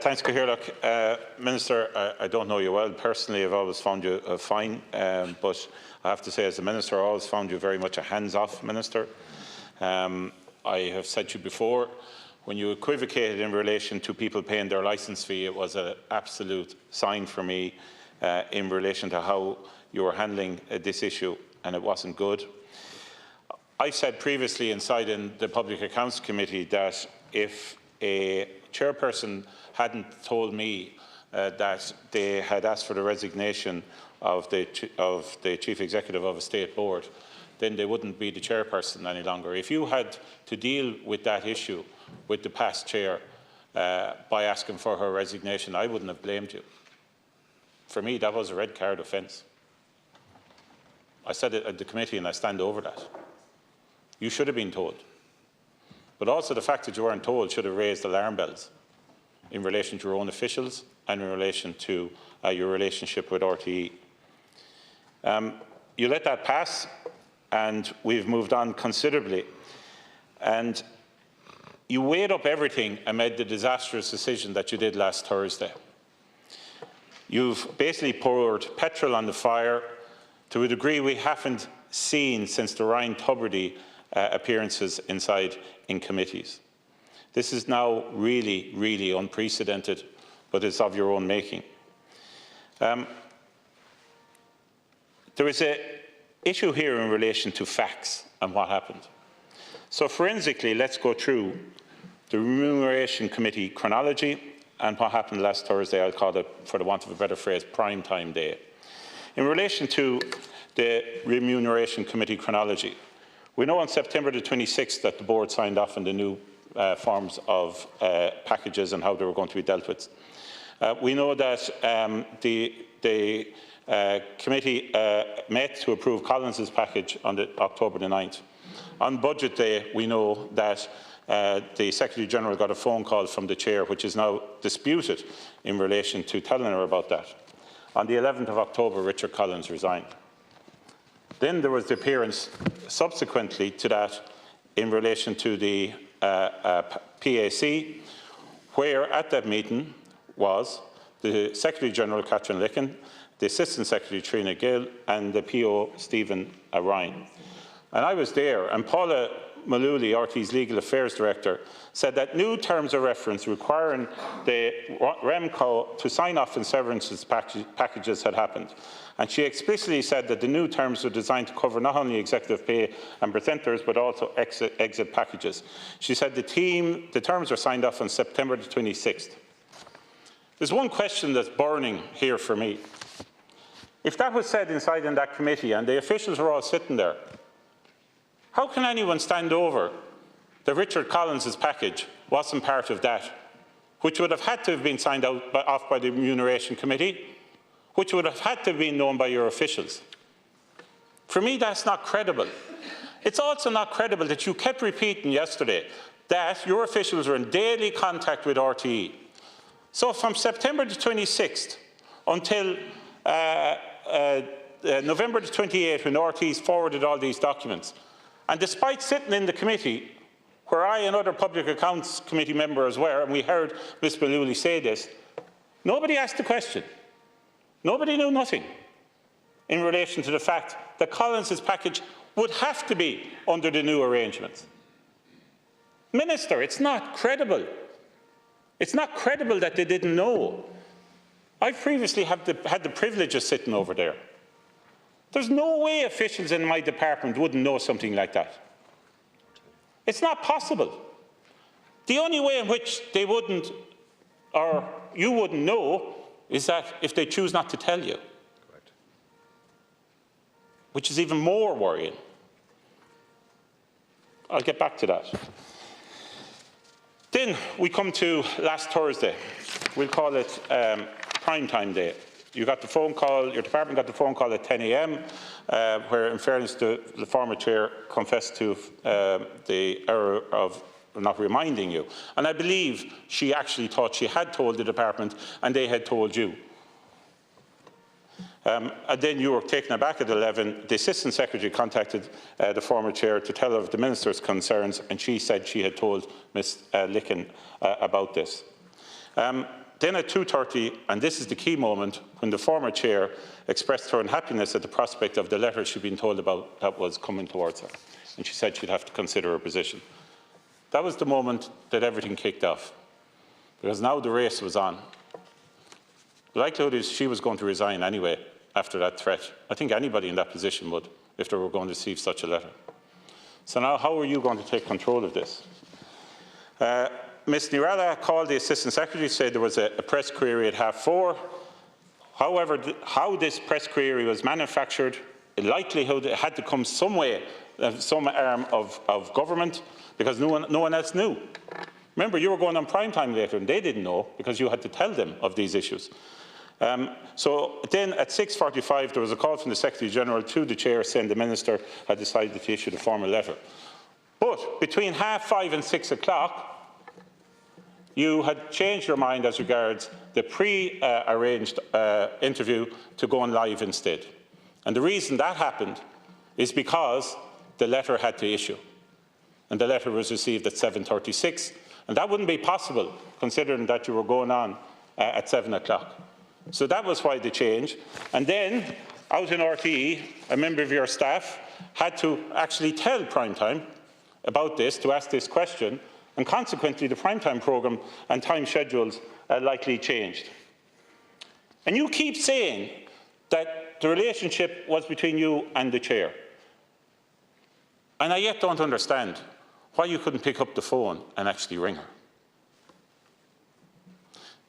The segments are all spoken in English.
Thanks, Cathaoirleach. Minister, I don't know you well personally. I've always found you fine, but I have to say, as a minister, I always found you very much a hands-off minister. I have said to you before, when you equivocated in relation to people paying their licence fee, it was an absolute sign for me in relation to how you were handling this issue, and it wasn't good. I said previously inside in the Public Accounts Committee that if a chairperson hadn't told me that they had asked for the resignation of the Chief Executive of a state board, then they wouldn't be the chairperson any longer. If you had to deal with that issue with the past chair by asking for her resignation, I wouldn't have blamed you. For me, that was a red card offence. I said it at the committee and I stand over that. You should have been told. But also the fact that you weren't told should have raised alarm bells in relation to your own officials and in relation to your relationship with RTE. You let that pass, and we've moved on considerably. And you weighed up everything and made the disastrous decision that you did last Thursday. You've basically poured petrol on the fire to a degree we haven't seen since the Ryan Tubridy appearances inside in committees. This is now really, really unprecedented, but it's of your own making. There is an issue here in relation to facts and what happened. So forensically, let's go through the Remuneration Committee chronology and what happened last Thursday. I'll call it, for the want of a better phrase, prime time day. In relation to the Remuneration Committee chronology, we know on September the 26th that the board signed off on the new forms of packages and how they were going to be dealt with. We know that the committee met to approve Collins's package on October the 9th. On budget day, we know that the Secretary-General got a phone call from the chair, which is now disputed in relation to telling her about that. On the 11th of October, Richard Collins resigned. Then there was the appearance subsequently to that in relation to the PAC, where at that meeting was the Secretary-General, Catherine Licken, the Assistant Secretary, Trina Gill, and the PO, Stephen Ryan. And I was there, and Paula Mullooly, RT's Legal Affairs Director, said that new terms of reference requiring the REMCO to sign off on severance packages had happened. And she explicitly said that the new terms were designed to cover not only executive pay and presenters, but also exit packages. She said the terms were signed off on September the 26th. There's one question that's burning here for me. If that was said inside in that committee and the officials were all sitting there, how can anyone stand over that Richard Collins's package wasn't part of that, which would have had to have been signed off by the Remuneration Committee, which would have had to have been known by your officials? For me, that's not credible. It's also not credible that you kept repeating yesterday that your officials were in daily contact with RTE. So from September the 26th until November the 28th, when RTE forwarded all these documents, and despite sitting in the committee, where I and other Public Accounts Committee members were, and we heard Ms Mullooly say this, nobody asked the question. Nobody knew nothing in relation to the fact that Collins's package would have to be under the new arrangements. Minister, it's not credible. It's not credible that they didn't know. I've previously had the privilege of sitting over there. There's no way officials in my department wouldn't know something like that. It's not possible. The only way in which they wouldn't, or you wouldn't know, is that if they choose not to tell you. Correct. Which is even more worrying. I'll get back to that. Then we come to last Thursday. We'll call it prime time day. You got the phone call, your department got the phone call at 10 a.m, where, in fairness, the former chair confessed to the error of not reminding you. And I believe she actually thought she had told the department and they had told you. And then you were taken aback at 11. The Assistant Secretary contacted the former chair to tell her of the Minister's concerns, and she said she had told Ms Licken about this. Then at 2:30, and this is the key moment, when the former chair expressed her unhappiness at the prospect of the letter she'd been told about that was coming towards her. And she said she'd have to consider her position. That was the moment that everything kicked off, because now the race was on. The likelihood is she was going to resign anyway after that threat. I think anybody in that position would, if they were going to receive such a letter. So now how are you going to take control of this? Ms Nirala called the Assistant Secretary, said there was a press query at 4:30. However, how this press query was manufactured, in likelihood it had to come some way, some arm of government, because no one else knew. Remember, you were going on prime time later and they didn't know because you had to tell them of these issues. So then at 6:45 there was a call from the Secretary-General to the Chair saying the Minister had decided to issue the formal letter. But between 5:30 and 6 o'clock, you had changed your mind as regards the pre-arranged interview to going live instead. And the reason that happened is because the letter had to issue. And the letter was received at 7:36. And that wouldn't be possible, considering that you were going on at 7 o'clock. So that was why the change. And then, out in RTE, a member of your staff had to actually tell Primetime about this, to ask this question, and consequently the Primetime programme and time schedules likely changed. And you keep saying that the relationship was between you and the Chair. And I yet don't understand why you couldn't pick up the phone and actually ring her.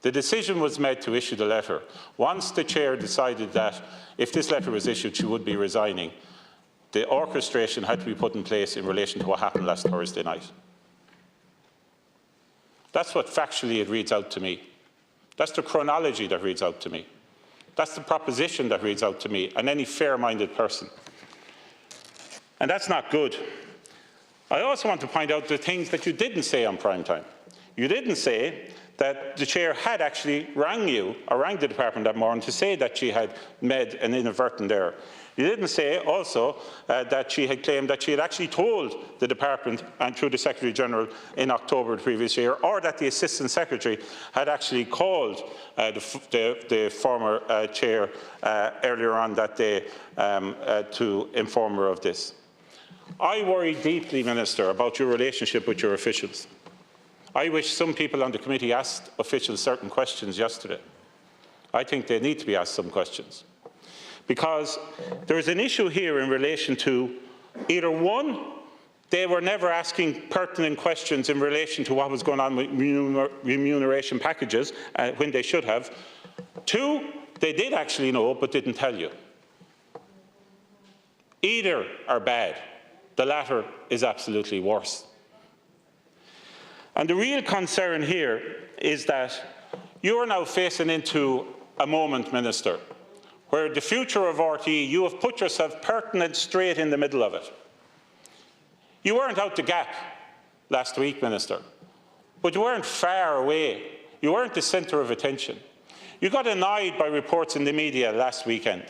The decision was made to issue the letter once the Chair decided that if this letter was issued, she would be resigning. The orchestration had to be put in place in relation to what happened last Thursday night. That's what factually it reads out to me. That's the chronology that reads out to me. That's the proposition that reads out to me and any fair-minded person. And that's not good. I also want to point out the things that you didn't say on prime time. You didn't say that the Chair had actually rang you, or rang the department that morning to say that she had made an inadvertent error. You didn't say also that she had claimed that she had actually told the department and through the Secretary-General in October the previous year, or that the Assistant Secretary had actually called the former Chair earlier on that day to inform her of this. I worry deeply, Minister, about your relationship with your officials. I wish some people on the committee asked officials certain questions yesterday. I think they need to be asked some questions. Because there is an issue here in relation to either one, they were never asking pertinent questions in relation to what was going on with remuneration packages when they should have. Two, they did actually know but didn't tell you. Either are bad. The latter is absolutely worse. And the real concern here is that you are now facing into a moment, Minister, where the future of RTE, you have put yourself pertinent straight in the middle of it. You weren't out the gap last week, Minister, but you weren't far away. You weren't the centre of attention. You got annoyed by reports in the media last weekend.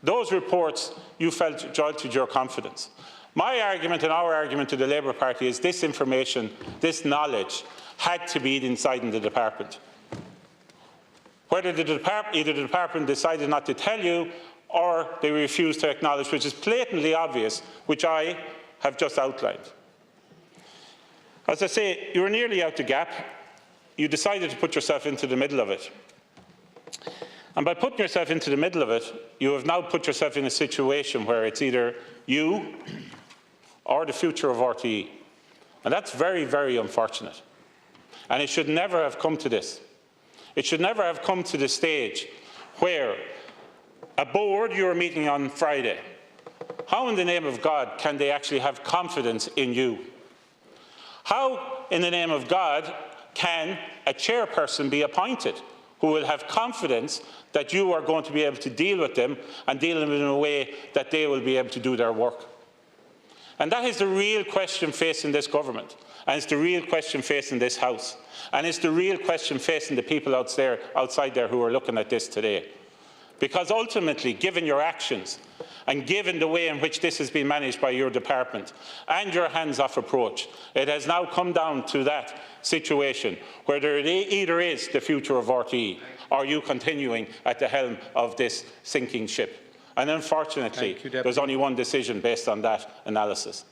Those reports you felt jolted your confidence. My argument and our argument to the Labour Party is this information, this knowledge, had to be inside in the department. Whether either the department decided not to tell you or they refused to acknowledge, which is blatantly obvious, which I have just outlined. As I say, you were nearly out the gap. You decided to put yourself into the middle of it. And by putting yourself into the middle of it, you have now put yourself in a situation where it's either you or the future of RTE. And that's very, very unfortunate. And it should never have come to this. It should never have come to the stage where a board you are meeting on Friday, how in the name of God can they actually have confidence in you? How in the name of God can a chairperson be appointed who will have confidence that you are going to be able to deal with them and deal with them in a way that they will be able to do their work? And that is the real question facing this government, and it's the real question facing this House, and it's the real question facing the people outside there who are looking at this today. Because ultimately, given your actions And given the way in which this has been managed by your department and your hands-off approach, it has now come down to that situation where there either is the future of RTE or you continuing at the helm of this sinking ship. And unfortunately, there's only one decision based on that analysis.